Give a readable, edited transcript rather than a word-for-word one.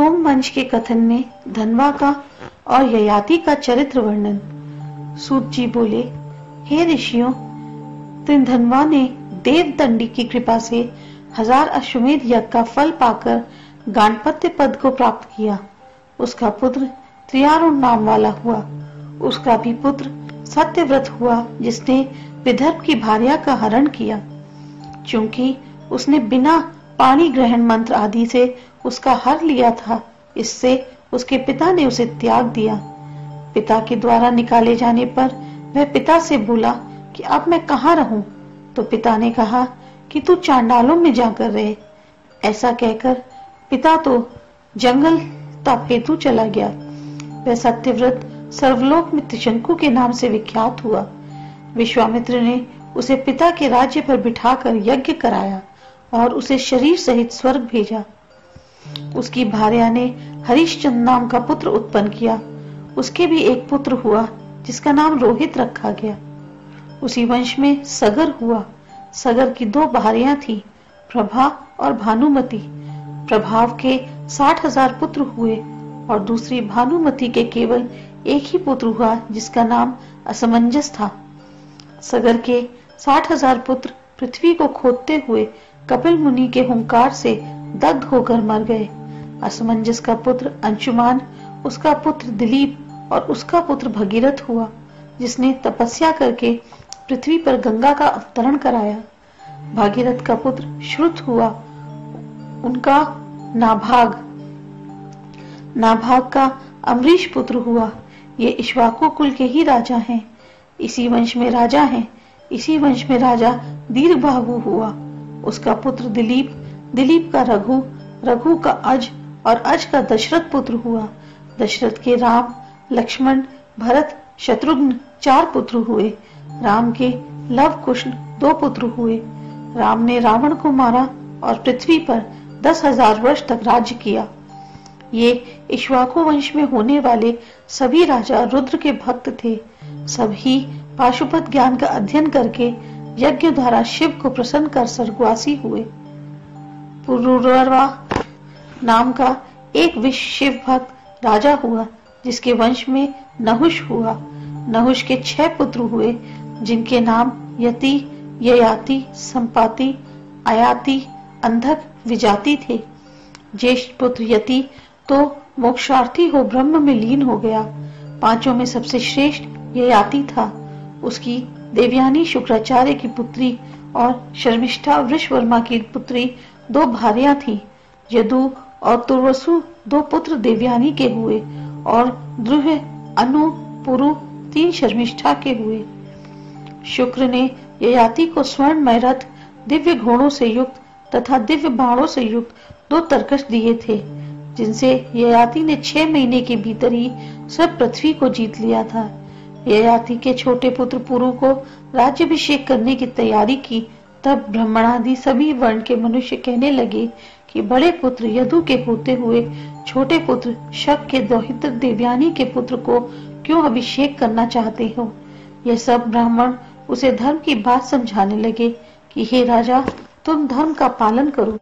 सोमवंश के कथन में धनवा का और ययाति का चरित्र वर्णन। सूत जी बोले, हे ऋषियों, धनवा ने देवदंडी की कृपा से 1000 अश्वमेध यज्ञ का फल पाकर गाणपत्य पद को प्राप्त किया। उसका पुत्र त्रियारुण नाम वाला हुआ। उसका भी पुत्र सत्यव्रत हुआ, जिसने विदर्भ की भार्या का हरण किया। चूंकि उसने बिना पाणी ग्रहण मंत्र आदि से उसका हर लिया था, इससे उसके पिता ने उसे त्याग दिया। पिता के द्वारा निकाले जाने पर वह पिता से बोला कि अब मैं कहाँ रहूं? तो पिता ने कहा कि तू चांडालों में जाकर रहे। ऐसा कहकर पिता तो जंगल तप हेतु चला गया। वह सत्यव्रत सर्वलोक में त्रिशंकु के नाम से विख्यात हुआ। विश्वामित्र ने उसे पिता के राज्य पर बिठाकर यज्ञ कराया और उसे शरीर सहित स्वर्ग भेजा। उसकी भार्या ने हरिश्चंद्र नाम का पुत्र उत्पन्न किया। उसके भी एक पुत्र हुआ, जिसका नाम रोहित रखा गया। उसी वंश में सगर हुआ। सगर की 2 भार्या थी, प्रभा और भानुमति। प्रभाव के 60,000 पुत्र हुए और दूसरी भानुमति के केवल एक ही पुत्र हुआ, जिसका नाम असमंजस था। सगर के 60,000 पुत्र पृथ्वी को खोदते हुए कपिल मुनि के हुंकार से दग्ध होकर मर गए। असमंजस का पुत्र अंशुमान, उसका पुत्र दिलीप और उसका पुत्र भगीरथ हुआ, जिसने तपस्या करके पृथ्वी पर गंगा का अवतरण कराया। भागीरथ का पुत्र श्रुत हुआ, उनका नाभाग का अमरीश पुत्र हुआ। ये इक्ष्वाकु कुल के ही राजा हैं। इसी वंश में राजा दीर्घबाहु हुआ। उसका पुत्र दिलीप, दिलीप का रघु, रघु का अज और अज का दशरथ पुत्र हुआ। दशरथ के राम, लक्ष्मण, भरत, शत्रुघ्न 4 पुत्र हुए। राम के लव कुश 2 पुत्र हुए। राम ने रावण को मारा और पृथ्वी पर 10,000 वर्ष तक राज्य किया। ये इक्ष्वाकु वंश में होने वाले सभी राजा रुद्र के भक्त थे। सभी पाशुपत ज्ञान का अध्ययन करके यज्ञ द्वारा शिव को प्रसन्न कर स्वर्गवासी हुए। पुरुरवा नाम का एक विश्व शिव भक्त राजा हुआ, जिसके वंश में नहुष हुआ। नहुष के 6 पुत्र हुए, जिनके नाम यति, ययाति, संपाति, आयाति, अंधक, विजाति थे। ज्येष्ठ पुत्र यति तो मोक्षार्थी हो ब्रह्म में लीन हो गया। 5 में सबसे श्रेष्ठ ययाति था। उसकी देवयानी शुक्राचार्य की पुत्री और शर्मिष्ठा वृषवर्मा की पुत्री 2 भार्या थी। यदु और तुर्वसु 2 पुत्र देवयानी के हुए और ध्रुव, अनु, पुरु 3 शर्मिष्ठा के हुए। शुक्र ने ययाति को स्वर्णमय रथ, दिव्य घोड़ों से युक्त तथा दिव्य बाणों से युक्त 2 तरकश दिए थे, जिनसे ययाति ने 6 महीने के भीतर ही सब पृथ्वी को जीत लिया था। ययाति के छोटे पुत्र पुरु को राज्याभिषेक करने की तैयारी की। तब ब्राह्मणादि सभी वर्ण के मनुष्य कहने लगे कि बड़े पुत्र यदु के होते हुए छोटे पुत्र शक के दौहित्र देवयानी के पुत्र को क्यों अभिषेक करना चाहते हो? यह सब ब्राह्मण उसे धर्म की बात समझाने लगे कि हे राजा, तुम धर्म का पालन करो।